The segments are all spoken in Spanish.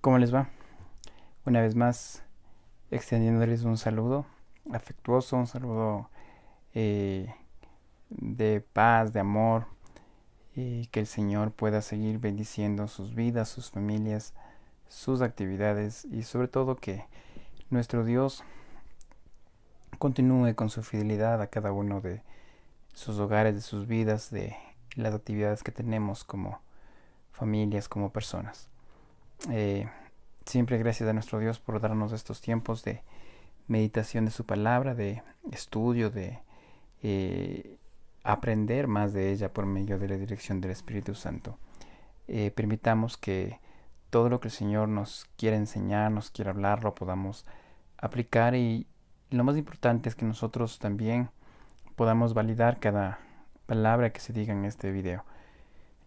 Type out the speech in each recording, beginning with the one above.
¿Cómo les va? Una vez más, extendiéndoles un saludo afectuoso, un saludo eh, de paz, de amor, y que el Señor pueda seguir bendiciendo sus vidas, sus familias, sus actividades y sobre todo que nuestro Dios continúe con su fidelidad a cada uno de sus hogares, de sus vidas, de las actividades que tenemos como familias, como personas. Eh, Siempre gracias a nuestro Dios por darnos estos tiempos de meditación de su palabra, de estudio, de eh, aprender más de ella por medio de la dirección del Espíritu Santo. Permitamos que todo lo que el Señor nos quiere enseñar, nos quiere hablar, lo podamos aplicar y lo más importante es que nosotros también podamos validar cada palabra que se diga en este video.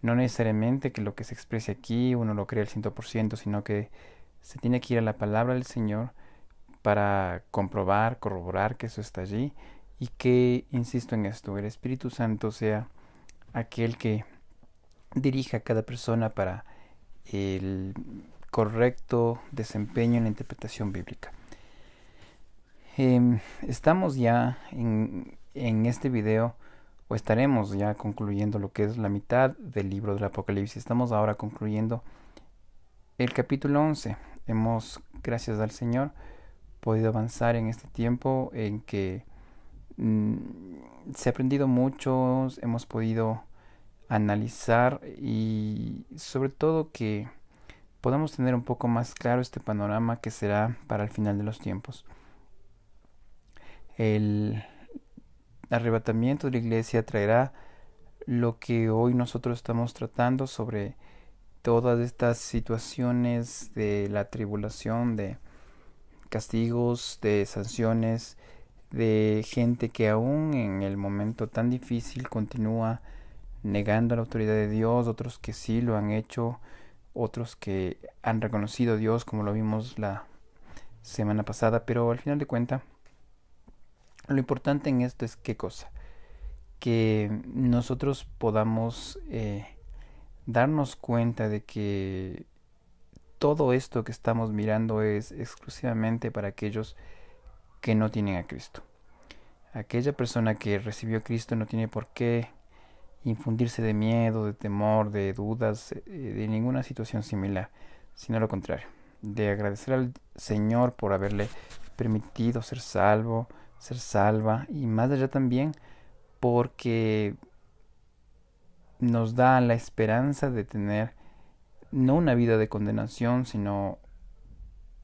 No necesariamente que lo que se exprese aquí uno lo cree al 100%, sino que se tiene que ir a la palabra del Señor para comprobar, corroborar que eso está allí y que, insisto en esto, el Espíritu Santo sea aquel que dirija a cada persona para el correcto desempeño en la interpretación bíblica. Estamos ya en este video, o estaremos ya concluyendo lo que es la mitad del libro del Apocalipsis. Estamos ahora concluyendo el capítulo 11. Hemos, gracias al Señor, podido avanzar en este tiempo en que mm, se ha aprendido mucho, hemos podido analizar y sobre todo que podamos tener un poco más claro este panorama que será para el final de los tiempos. El arrebatamiento de la iglesia traerá lo que hoy nosotros estamos tratando sobre todas estas situaciones de la tribulación, de castigos, de sanciones, de gente que aún en el momento tan difícil continúa negando la autoridad de Dios, otros que sí lo han hecho, otros que han reconocido a Dios como lo vimos la semana pasada, pero al final de cuentas lo importante en esto es qué cosa, que nosotros podamos darnos cuenta de que todo esto que estamos mirando es exclusivamente para aquellos que no tienen a Cristo. Aquella persona que recibió a Cristo no tiene por qué infundirse de miedo, de temor, de dudas, de ninguna situación similar, sino lo contrario, de agradecer al Señor por haberle permitido ser salvo, ser salva y más allá también porque nos da la esperanza de tener no una vida de condenación, sino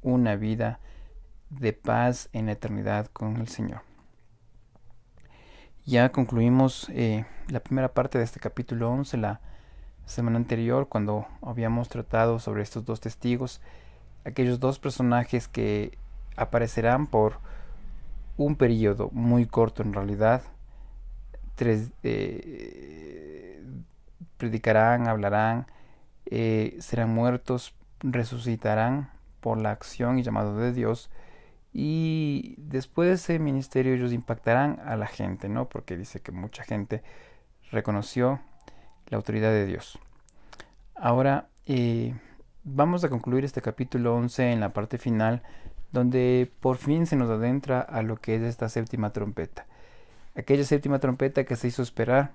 una vida de paz en la eternidad con el Señor. Ya concluimos la primera parte de este capítulo 11 la semana anterior cuando habíamos tratado sobre estos dos testigos, aquellos dos personajes que aparecerán por un periodo muy corto en realidad, predicarán, hablarán, serán muertos, resucitarán por la acción y llamado de Dios y después de ese ministerio ellos impactarán a la gente, ¿no? Porque dice que mucha gente reconoció la autoridad de Dios. Ahora vamos a concluir este capítulo 11 en la parte final, donde por fin se nos adentra a lo que es esta séptima trompeta. Aquella séptima trompeta que se hizo esperar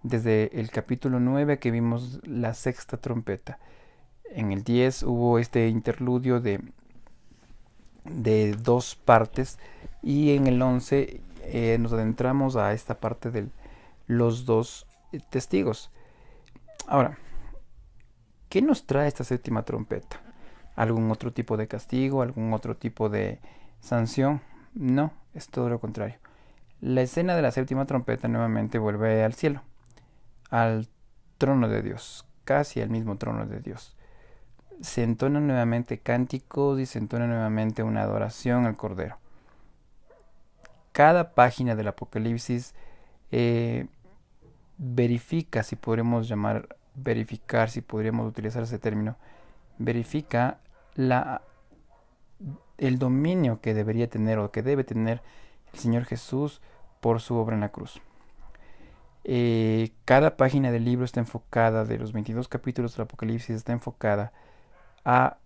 desde el capítulo 9 que vimos la sexta trompeta. En el 10 hubo este interludio de dos partes y en el 11 nos adentramos a esta parte de los dos testigos. Ahora, ¿qué nos trae esta séptima trompeta? ¿Algún otro tipo de castigo? ¿Algún otro tipo de sanción? No, es todo lo contrario. La escena de la séptima trompeta nuevamente vuelve al cielo, al trono de Dios, casi al mismo trono de Dios. Se entonan nuevamente cánticos y se entona nuevamente una adoración al Cordero. Cada página del Apocalipsis verifica, si podremos verificar, si podríamos utilizar ese término, verifica la, el dominio que debería tener o que debe tener el Señor Jesús por su obra en la cruz. Cada página del libro está enfocada, de los 22 capítulos del Apocalipsis, está enfocada a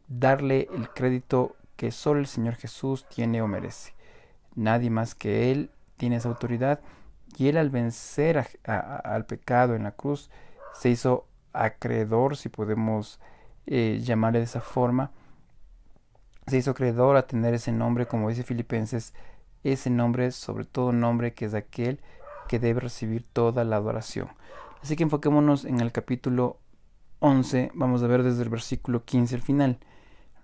darle el crédito que solo el Señor Jesús tiene o merece. Nadie más que Él tiene esa autoridad, y Él, al vencer al pecado en la cruz, se hizo acreedor, si podemos llamarle de esa forma, se hizo acreedor a tener ese nombre, como dice Filipenses, ese nombre, sobre todo nombre, que es aquel que debe recibir toda la adoración. Así que enfoquémonos en el capítulo 11, vamos a ver desde el versículo 15 al final.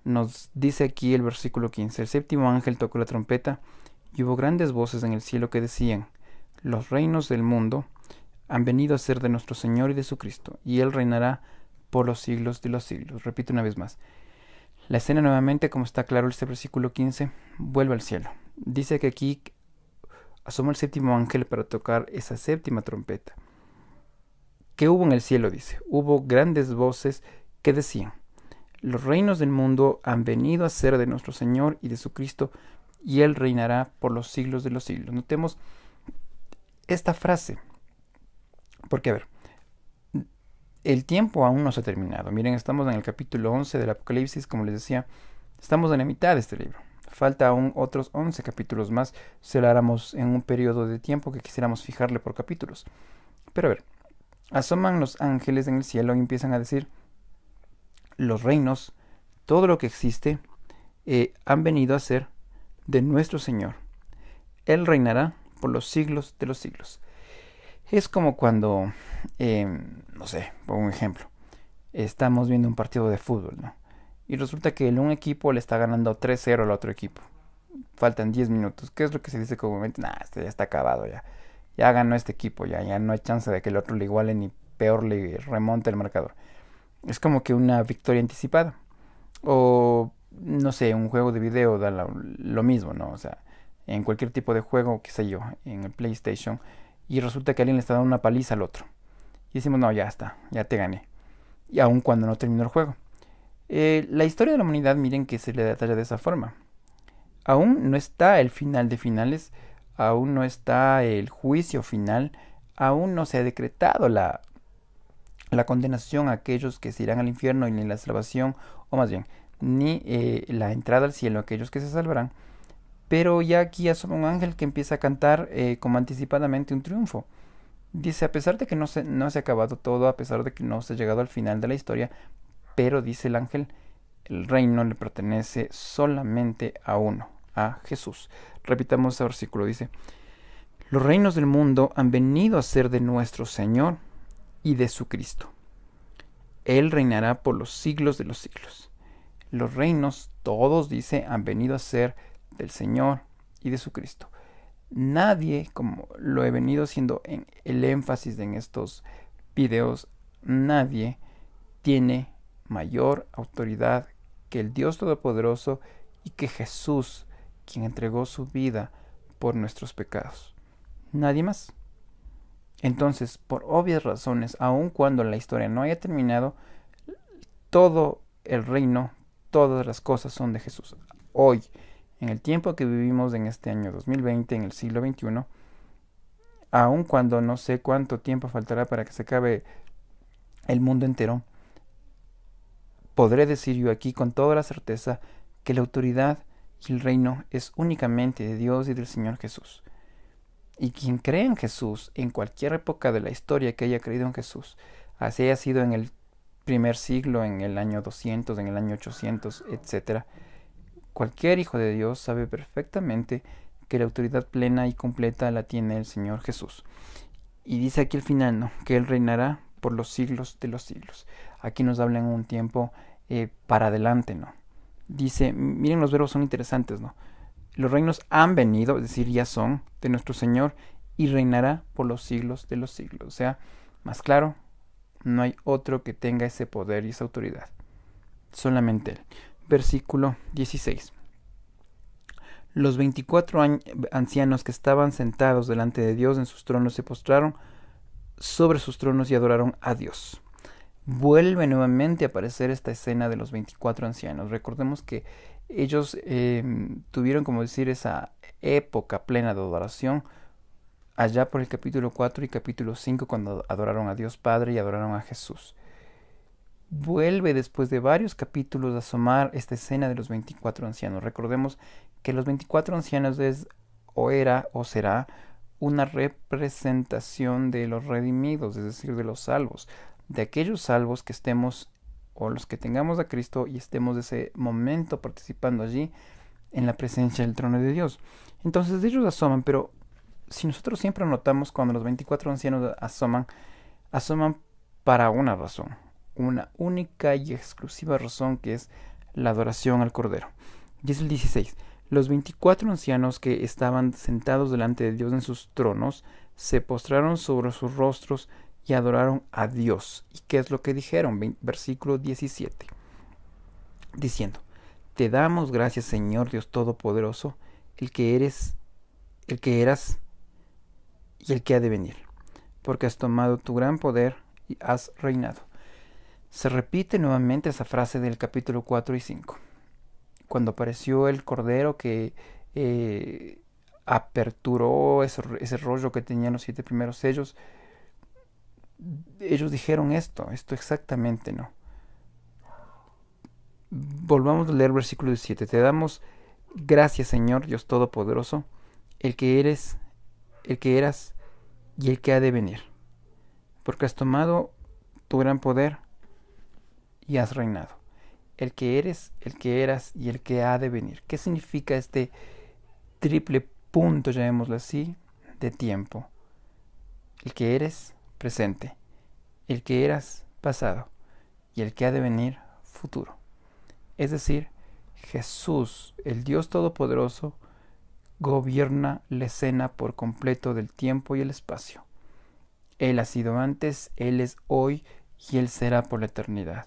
Nos dice aquí el versículo 15: el séptimo ángel tocó la trompeta, y hubo grandes voces en el cielo que decían: los reinos del mundo han venido a ser de nuestro Señor y de su Cristo, y Él reinará por los siglos de los siglos. Repito una vez más. La escena nuevamente, como está claro este versículo 15, vuelve al cielo. Dice que aquí asoma el séptimo ángel para tocar esa séptima trompeta. ¿Qué hubo en el cielo? Dice, hubo grandes voces que decían: los reinos del mundo han venido a ser de nuestro Señor y de su Cristo, y Él reinará por los siglos de los siglos. Notemos esta frase, porque a ver, el tiempo aún no se ha terminado. Miren, estamos en el capítulo 11 del Apocalipsis, como les decía, estamos en la mitad de este libro. Falta aún otros 11 capítulos más, si lo háramos en un periodo de tiempo que quisiéramos fijarle por capítulos. Pero a ver, asoman los ángeles en el cielo y empiezan a decir: los reinos, todo lo que existe, han venido a ser de nuestro Señor. Él reinará por los siglos de los siglos. Es como cuando, no sé, pongo un ejemplo. Estamos viendo un partido de fútbol, ¿no? Y resulta que un equipo le está ganando 3-0 al otro equipo. Faltan 10 minutos. ¿Qué es lo que se dice comúnmente? Nah, este ya está acabado ya. Ya ganó este equipo, ya no hay chance de que el otro le iguale ni peor le remonte el marcador. Es como que una victoria anticipada. O, no sé, un juego de video da lo mismo, ¿no? O sea, en cualquier tipo de juego, qué sé yo, en el PlayStation, y resulta que alguien le está dando una paliza al otro. Y decimos: no, ya está, ya te gané. Y aun cuando no terminó el juego. La historia de la humanidad, miren que se le detalla de esa forma. Aún no está el final de finales, aún no está el juicio final, aún no se ha decretado la condenación a aquellos que se irán al infierno, y ni la salvación, o más bien, ni la entrada al cielo a aquellos que se salvarán. Pero ya aquí asoma un ángel que empieza a cantar como anticipadamente un triunfo. Dice, a pesar de que no se ha acabado todo, a pesar de que no se ha llegado al final de la historia, pero dice el ángel, el reino le pertenece solamente a uno, a Jesús. Repitamos ese versículo, dice: los reinos del mundo han venido a ser de nuestro Señor y de su Cristo. Él reinará por los siglos de los siglos. Los reinos, todos, dice, han venido a ser del Señor y de su Cristo. Nadie, como lo he venido haciendo en el énfasis en estos videos, nadie tiene mayor autoridad que el Dios Todopoderoso y que Jesús, quien entregó su vida por nuestros pecados. Nadie más. Entonces, por obvias razones, aun cuando la historia no haya terminado, todo el reino, todas las cosas son de Jesús. Hoy, en el tiempo que vivimos en este año 2020, en el siglo XXI, aun cuando no sé cuánto tiempo faltará para que se acabe el mundo entero, podré decir yo aquí con toda la certeza que la autoridad y el reino es únicamente de Dios y del Señor Jesús. Y quien cree en Jesús, en cualquier época de la historia que haya creído en Jesús, así haya sido en el primer siglo, en el año 200, en el año 800, etc., cualquier hijo de Dios sabe perfectamente que la autoridad plena y completa la tiene el Señor Jesús. Y dice aquí al final, ¿no?, que Él reinará por los siglos de los siglos. Aquí nos habla en un tiempo para adelante, ¿no? Dice, miren, los verbos son interesantes, ¿no? Los reinos han venido, es decir, ya son de nuestro Señor, y reinará por los siglos de los siglos. O sea, más claro, no hay otro que tenga ese poder y esa autoridad. Solamente Él. Versículo 16. Los 24 ancianos que estaban sentados delante de Dios en sus tronos se postraron sobre sus tronos y adoraron a Dios. Vuelve nuevamente a aparecer esta escena de los 24 ancianos. Recordemos que ellos tuvieron, como decir, esa época plena de adoración allá por el capítulo 4 y capítulo 5, cuando adoraron a Dios Padre y adoraron a Jesús. vuelve después de varios capítulos a asomar esta escena de los 24 ancianos. Recordemos que los 24 ancianos es o era o será una representación de los redimidos, es decir, de los salvos, de aquellos salvos que estemos o los que tengamos a Cristo y estemos de ese momento participando allí en la presencia del trono de Dios. Entonces ellos asoman, pero si nosotros siempre notamos cuando los 24 ancianos asoman, asoman para una razón, una única y exclusiva razón, que es la adoración al Cordero. Y es el 16. Los 24 ancianos que estaban sentados delante de Dios en sus tronos se postraron sobre sus rostros y adoraron a Dios. ¿Y qué es lo que dijeron? Versículo 17. Diciendo: Te damos gracias, Señor Dios Todopoderoso, el que eres, el que eras y el que ha de venir, porque has tomado tu gran poder y has reinado. Se repite nuevamente esa frase del capítulo 4 y 5. Cuando apareció el Cordero que aperturó ese rollo que tenían los 7 primeros sellos, ellos dijeron esto exactamente, ¿no? Volvamos a leer el versículo 17. Te damos gracias, Señor Dios Todopoderoso, el que eres, el que eras y el que ha de venir, porque has tomado tu gran poder y has reinado. El que eres, el que eras y el que ha de venir. ¿Qué significa este triple punto, llamémoslo así, de tiempo? El que eres, presente. El que eras, pasado. Y el que ha de venir, futuro. Es decir, Jesús, el Dios Todopoderoso, gobierna la escena por completo del tiempo y el espacio. Él ha sido antes, Él es hoy y Él será por la eternidad.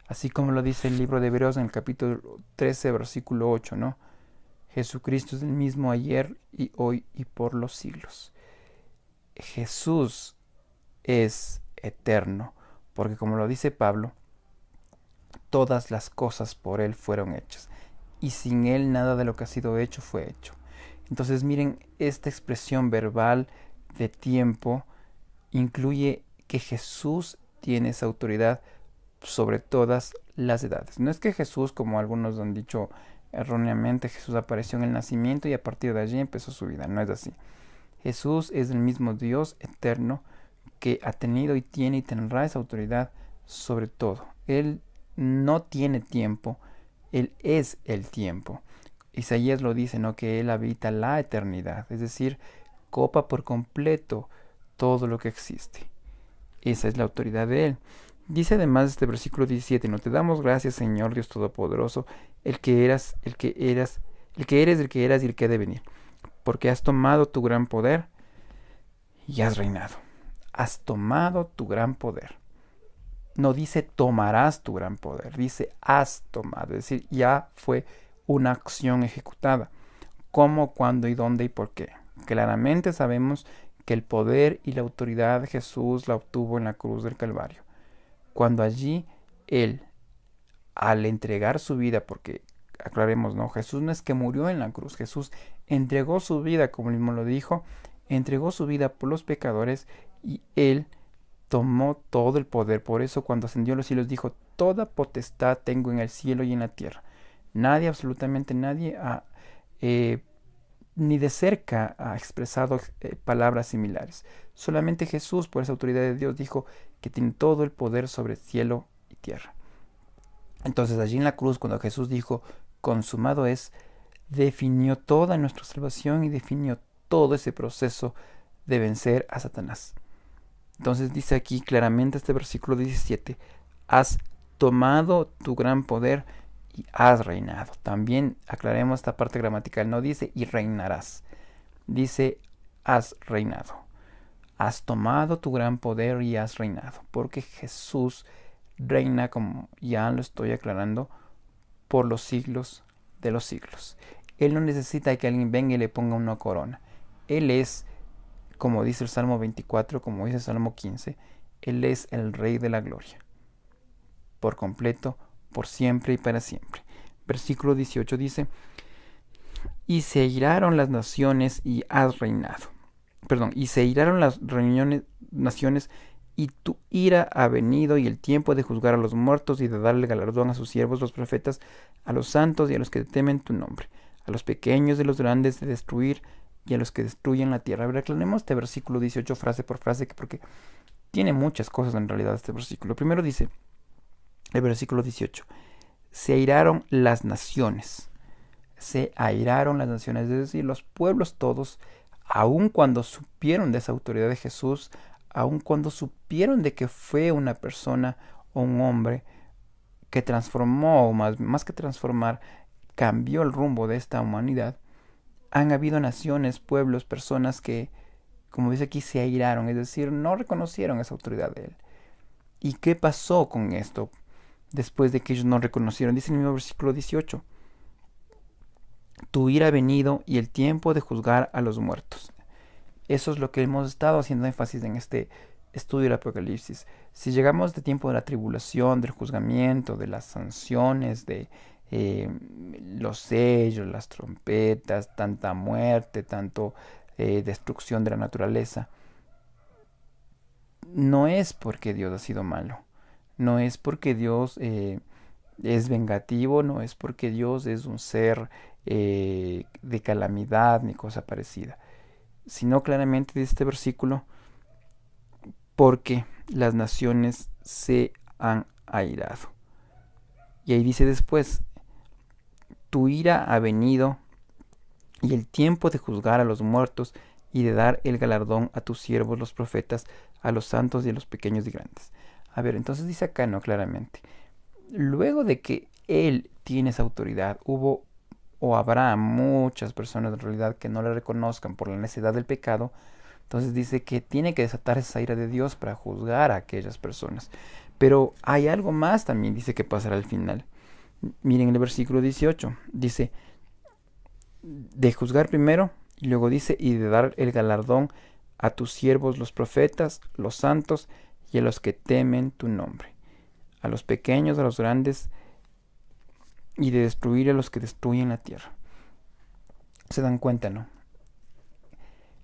Así como lo dice el libro de Hebreos en el capítulo 13, versículo 8, ¿no? Jesucristo es el mismo ayer y hoy y por los siglos. Jesús es eterno, porque como lo dice Pablo, todas las cosas por Él fueron hechas, y sin Él nada de lo que ha sido hecho fue hecho. Entonces miren, esta expresión verbal de tiempo incluye que Jesús tiene esa autoridad sobre todas las edades. No es que Jesús, como algunos han dicho erróneamente, Jesús apareció en el nacimiento y a partir de allí empezó su vida. No es así. Jesús es el mismo Dios eterno que ha tenido y tiene y tendrá esa autoridad sobre todo. Él no tiene tiempo, Él es el tiempo. Isaías lo dice, ¿no? Que Él habita la eternidad, es decir, copa por completo todo lo que existe. Esa es la autoridad de Él. Dice además este versículo 17, no te damos gracias, Señor Dios Todopoderoso, el que eras, el que eras, el que eres, el que eras y el que ha de venir, porque has tomado tu gran poder y has reinado. Has tomado tu gran poder. No dice tomarás tu gran poder, dice has tomado, es decir, ya fue una acción ejecutada. ¿Cómo, cuándo y dónde y por qué? Claramente sabemos que el poder y la autoridad de Jesús la obtuvo en la cruz del Calvario. Cuando allí Él, al entregar su vida, porque aclaremos, no, Jesús no es que murió en la cruz, Jesús entregó su vida, como él mismo lo dijo, entregó su vida por los pecadores y Él tomó todo el poder. Por eso cuando ascendió a los cielos dijo, toda potestad tengo en el cielo y en la tierra. Nadie, absolutamente nadie, ni de cerca ha expresado palabras similares. Solamente Jesús, por esa autoridad de Dios, dijo que tiene todo el poder sobre cielo y tierra. Entonces allí en la cruz, cuando Jesús dijo, consumado es, definió toda nuestra salvación y definió todo ese proceso de vencer a Satanás. Entonces dice aquí claramente este versículo 17, has tomado tu gran poder y has reinado. También aclaremos esta parte gramatical, no dice y reinarás, dice has reinado. Has tomado tu gran poder y has reinado, porque Jesús reina, como ya lo estoy aclarando, por los siglos de los siglos. Él no necesita que alguien venga y le ponga una corona. Él es, como dice el Salmo 24, como dice el Salmo 15, Él es el Rey de la Gloria, por completo, por siempre y para siempre. Versículo 18 dice, y se iraron las naciones y has reinado. Y se iraron las naciones y tu ira ha venido y el tiempo de juzgar a los muertos y de darle galardón a sus siervos los profetas, a los santos y a los que temen tu nombre, a los pequeños y los grandes de destruir y a los que destruyen la tierra. A ver, aclaremos este versículo 18 frase por frase, porque tiene muchas cosas en realidad este versículo. Primero dice, el versículo 18, se airaron las naciones. Se airaron las naciones, es decir, los pueblos todos, aun cuando supieron de esa autoridad de Jesús, aun cuando supieron de que fue una persona o un hombre que transformó, o más que transformar, cambió el rumbo de esta humanidad, han habido naciones, pueblos, personas que, como dice aquí, se airaron, es decir, no reconocieron esa autoridad de él. ¿Y qué pasó con esto después de que ellos no reconocieron? Dice en el mismo versículo 18, tu ira ha venido y el tiempo de juzgar a los muertos. Eso es lo que hemos estado haciendo énfasis en este estudio del Apocalipsis. Si llegamos de tiempo de la tribulación, del juzgamiento, de las sanciones, de los sellos, las trompetas, tanta muerte, tanto destrucción de la naturaleza, no es porque Dios ha sido malo, no es porque Dios es vengativo, no es porque Dios es un ser de calamidad ni cosa parecida, sino claramente de este versículo, porque las naciones se han airado. Y ahí dice después, tu ira ha venido y el tiempo de juzgar a los muertos y de dar el galardón a tus siervos los profetas, a los santos y a los pequeños y grandes. A ver, entonces dice acá, no, claramente, luego de que él tiene esa autoridad, hubo o habrá muchas personas en realidad que no le reconozcan por la necesidad del pecado. Entonces dice que tiene que desatar esa ira de Dios para juzgar a aquellas personas. Pero hay algo más también, dice que pasará al final. Miren el versículo 18, dice, de juzgar primero, y luego dice, y de dar el galardón a tus siervos los profetas, los santos, y a los que temen tu nombre, a los pequeños, a los grandes, y de destruir a los que destruyen la tierra. Se dan cuenta, ¿no?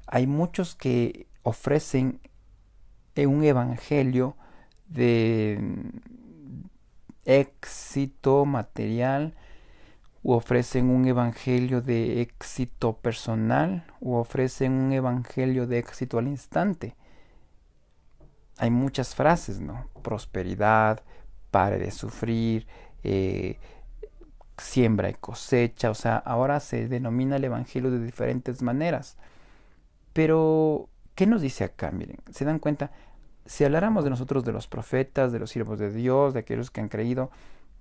Hay muchos que ofrecen un evangelio de éxito material, u ofrecen un evangelio de éxito personal, u ofrecen un evangelio de éxito al instante. Hay muchas frases, ¿no? Prosperidad, pare de sufrir, siembra y cosecha, o sea, ahora se denomina el evangelio de diferentes maneras. Pero, ¿qué nos dice acá? Miren, se dan cuenta, si habláramos de nosotros, de los profetas, de los siervos de Dios, de aquellos que han creído,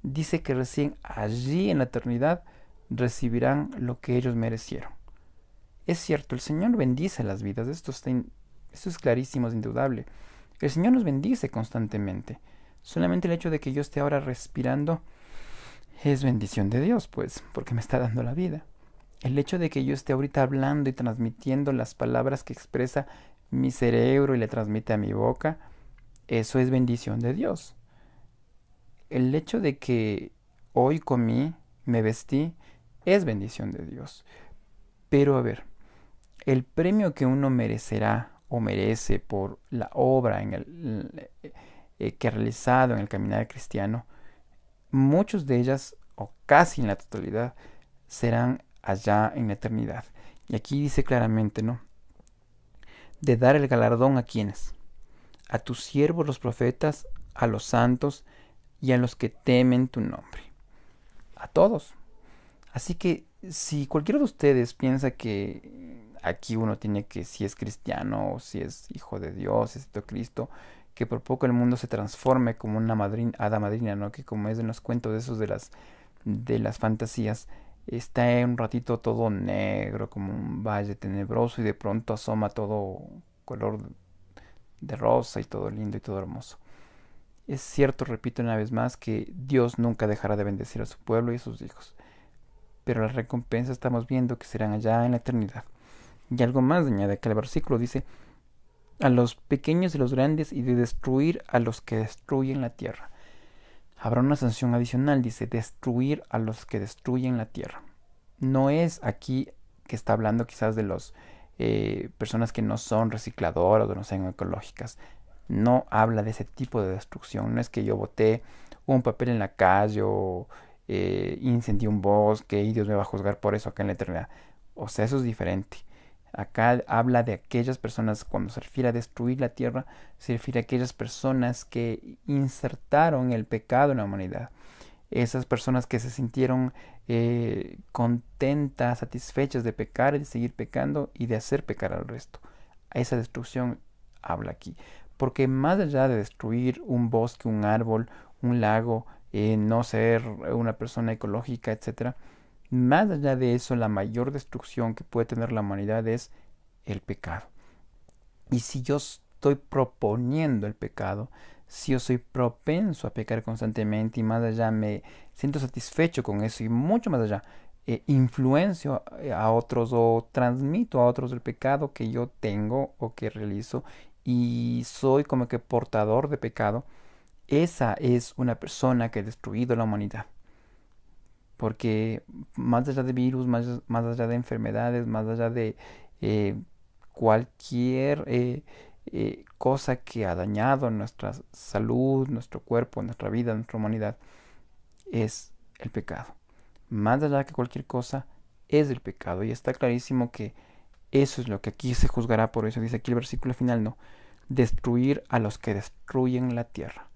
dice que recién allí en la eternidad recibirán lo que ellos merecieron. Es cierto, el Señor bendice las vidas, esto es clarísimo, es indudable. El Señor nos bendice constantemente. Solamente el hecho de que yo esté ahora respirando es bendición de Dios, pues, porque me está dando la vida. El hecho de que yo esté ahorita hablando y transmitiendo las palabras que expresa mi cerebro y le transmite a mi boca, eso es bendición de Dios. El hecho de que hoy comí, me vestí, es bendición de Dios. Pero a ver, el premio que uno merecerá o merece por la obra que ha realizado en el caminar cristiano, muchos de ellas, o casi en la totalidad, serán allá en la eternidad. Y aquí dice claramente, ¿no? De dar el galardón a quienes, a tus siervos los profetas, a los santos y a los que temen tu nombre. A todos. Así que si cualquiera de ustedes piensa que aquí uno tiene que, si es cristiano o si es hijo de Dios, es de Cristo, que por poco el mundo se transforme como una hada madrina, ¿no? Que como es en los cuentos de esos de las fantasías, está en un ratito todo negro, como un valle tenebroso, y de pronto asoma todo color de rosa y todo lindo y todo hermoso. Es cierto, repito una vez más, que Dios nunca dejará de bendecir a su pueblo y a sus hijos, pero las recompensas estamos viendo que serán allá en la eternidad. Y algo más añade que el versículo dice, a los pequeños y los grandes, y de destruir a los que destruyen la tierra. Habrá una sanción adicional, dice, destruir a los que destruyen la tierra. No es aquí que está hablando quizás de los personas que no son recicladoras o no sean ecológicas. no habla de ese tipo de destrucción. No es que yo boté un papel en la calle o incendié un bosque y Dios me va a juzgar por eso acá en la eternidad. O sea, eso es diferente. Acá habla de aquellas personas, cuando se refiere a destruir la tierra, se refiere a aquellas personas que insertaron el pecado en la humanidad. Esas personas que se sintieron contentas, satisfechas de pecar y de seguir pecando y de hacer pecar al resto. A esa destrucción habla aquí. Porque más allá de destruir un bosque, un árbol, un lago, no ser una persona ecológica, etcétera, más allá de eso, la mayor destrucción que puede tener la humanidad es el pecado. Y si yo estoy proponiendo el pecado, si yo soy propenso a pecar constantemente y más allá me siento satisfecho con eso y mucho más allá, influencio a otros o transmito a otros el pecado que yo tengo o que realizo y soy como que portador de pecado, esa es una persona que ha destruido la humanidad. Porque más allá de virus, más allá de enfermedades, más allá de eh, cualquier cosa que ha dañado nuestra salud, nuestro cuerpo, nuestra vida, nuestra humanidad, es el pecado. Más allá que cualquier cosa, es el pecado. Y está clarísimo que eso es lo que aquí se juzgará. Por eso dice aquí el versículo final, no, destruir a los que destruyen la tierra.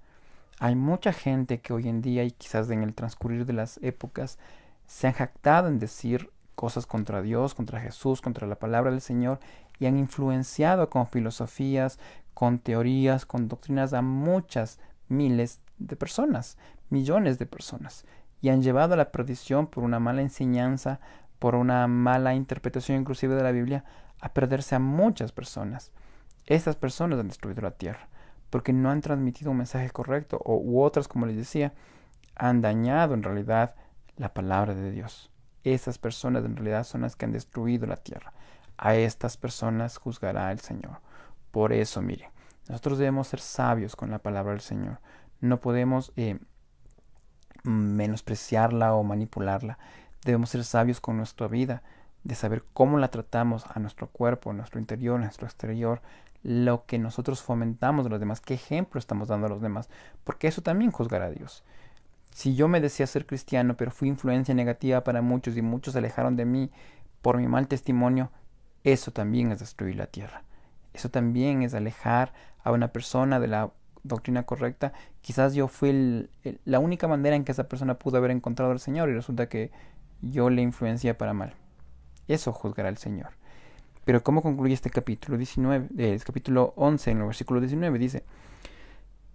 Hay mucha gente que hoy en día y quizás en el transcurrir de las épocas se han jactado en decir cosas contra Dios, contra Jesús, contra la palabra del Señor y han influenciado con filosofías, con teorías, con doctrinas a muchas miles de personas, millones de personas y han llevado a la perdición por una mala enseñanza, por una mala interpretación inclusive de la Biblia, a perderse a muchas personas. Estas personas han destruido la tierra porque no han transmitido un mensaje correcto u otras, como les decía, han dañado en realidad la palabra de Dios. Esas personas en realidad son las que han destruido la tierra. A estas personas juzgará el Señor. Por eso, mire, nosotros debemos ser sabios con la palabra del Señor. No podemos menospreciarla o manipularla. Debemos ser sabios con nuestra vida, de saber cómo la tratamos a nuestro cuerpo, a nuestro interior, a nuestro exterior, lo que nosotros fomentamos de los demás, qué ejemplo estamos dando a los demás, porque eso también juzgará a Dios. Si yo me decía ser cristiano, pero fui influencia negativa para muchos y muchos se alejaron de mí por mi mal testimonio, eso también es destruir la tierra. Eso también es alejar a una persona de la doctrina correcta. Quizás yo fui la única manera en que esa persona pudo haber encontrado al Señor y resulta que yo le influencié para mal. Eso juzgará el Señor. Pero ¿cómo concluye este capítulo 19? El capítulo 11 en el versículo 19 dice: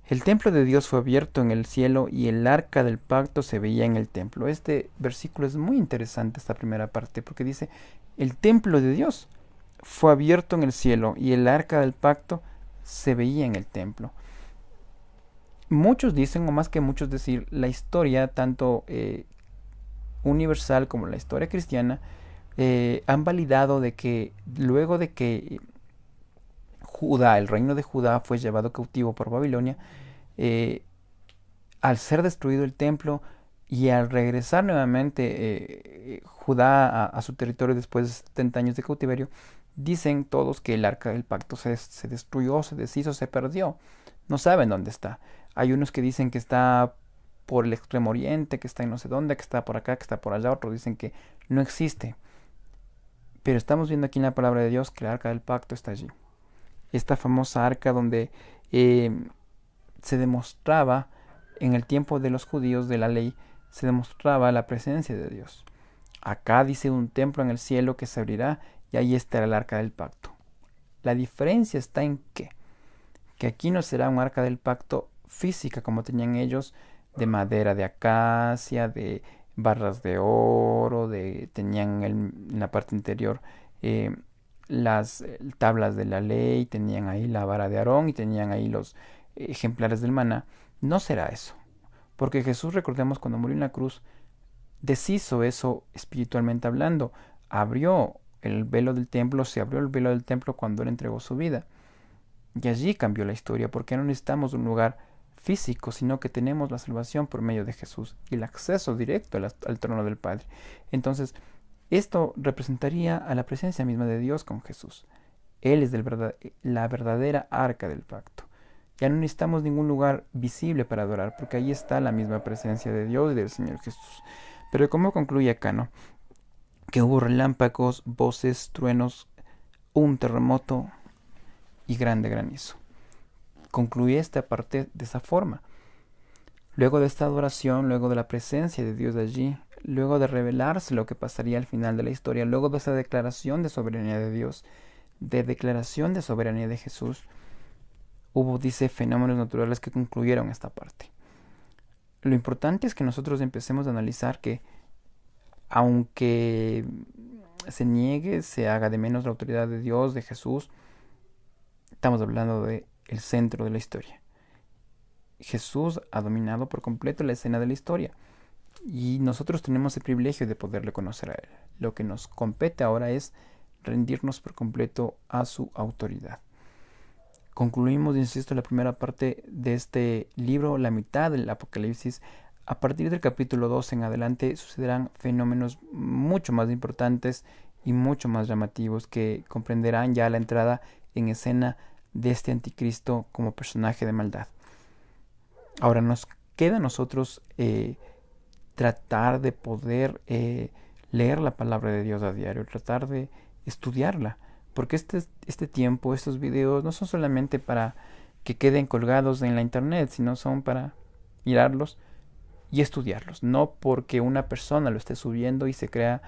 el templo de Dios fue abierto en el cielo y el arca del pacto se veía en el templo. Este versículo es muy interesante, esta primera parte, porque dice, el templo de Dios fue abierto en el cielo y el arca del pacto se veía en el templo. Muchos dicen, o más que muchos decir, la historia, tanto universal como la historia cristiana, han validado de que luego de que Judá, el reino de Judá fue llevado cautivo por Babilonia, eh, al ser destruido el templo y al regresar nuevamente Judá a su territorio después de 70 años de cautiverio, dicen todos que el arca del pacto se destruyó, se deshizo, se perdió. No saben dónde está. Hay unos que dicen que está por el extremo oriente, que está en no sé dónde, que está por acá, que está por allá. Otros dicen que no existe. Pero estamos viendo aquí en la palabra de Dios que el arca del pacto está allí. Esta famosa arca donde se demostraba en el tiempo de los judíos de la ley, se demostraba la presencia de Dios. Acá dice un templo en el cielo que se abrirá y ahí estará el arca del pacto. La diferencia está en que aquí no será un arca del pacto física como tenían ellos, de madera de acacia, de barras de oro, tenían en la parte interior las tablas de la ley, tenían ahí la vara de Aarón y tenían ahí los ejemplares del maná. No será eso, porque Jesús, recordemos, cuando murió en la cruz, deshizo eso espiritualmente hablando, abrió el velo del templo, se abrió el velo del templo cuando Él entregó su vida. Y allí cambió la historia, porque no necesitamos un lugar físico, sino que tenemos la salvación por medio de Jesús y el acceso directo al trono del Padre. Entonces, esto representaría a la presencia misma de Dios con Jesús. Él es la verdadera arca del pacto. Ya no necesitamos ningún lugar visible para adorar, porque ahí está la misma presencia de Dios y del Señor Jesús. Pero ¿cómo concluye acá, no? Que hubo relámpagos, voces, truenos, un terremoto y grande granizo. Concluye esta parte de esa forma. Luego de esta adoración, luego de la presencia de Dios allí, luego de revelarse lo que pasaría al final de la historia, luego de esa declaración de soberanía de Dios, de declaración de soberanía de Jesús, hubo, dice, fenómenos naturales que concluyeron esta parte. Lo importante es que nosotros empecemos a analizar que aunque se niegue, se haga de menos la autoridad de Dios, de Jesús, estamos hablando de el centro de la historia. Jesús ha dominado por completo la escena de la historia y nosotros tenemos el privilegio de poderle conocer a Él. Lo que nos compete ahora es rendirnos por completo a su autoridad. Concluimos, insisto, la primera parte de este libro, la mitad del Apocalipsis. A partir del capítulo 2 en adelante sucederán fenómenos mucho más importantes y mucho más llamativos que comprenderán ya la entrada en escena de este anticristo como personaje de maldad. Ahora nos queda a nosotros tratar de poder leer la palabra de Dios a diario, tratar de estudiarla, porque este tiempo, estos videos no son solamente para que queden colgados en la internet, sino son para mirarlos y estudiarlos, no porque una persona lo esté subiendo y se crea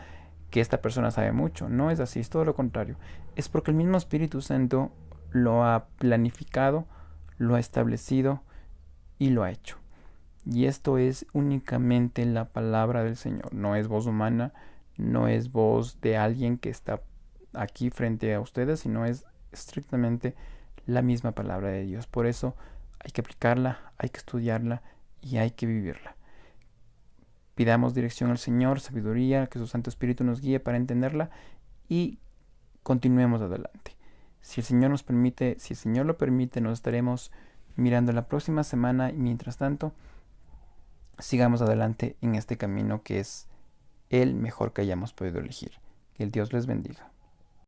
que esta persona sabe mucho, no es así, es todo lo contrario, es porque el mismo Espíritu Santo lo ha planificado, lo ha establecido y lo ha hecho. Y esto es únicamente la palabra del Señor, no es voz humana, no es voz de alguien que está aquí frente a ustedes, sino es estrictamente la misma palabra de Dios. Por eso hay que aplicarla, hay que estudiarla y hay que vivirla. Pidamos dirección al Señor, sabiduría, que su Santo Espíritu nos guíe para entenderla y continuemos adelante. Si el Señor nos permite, si el Señor lo permite, nos estaremos mirando la próxima semana y mientras tanto sigamos adelante en este camino que es el mejor que hayamos podido elegir. Que el Dios les bendiga.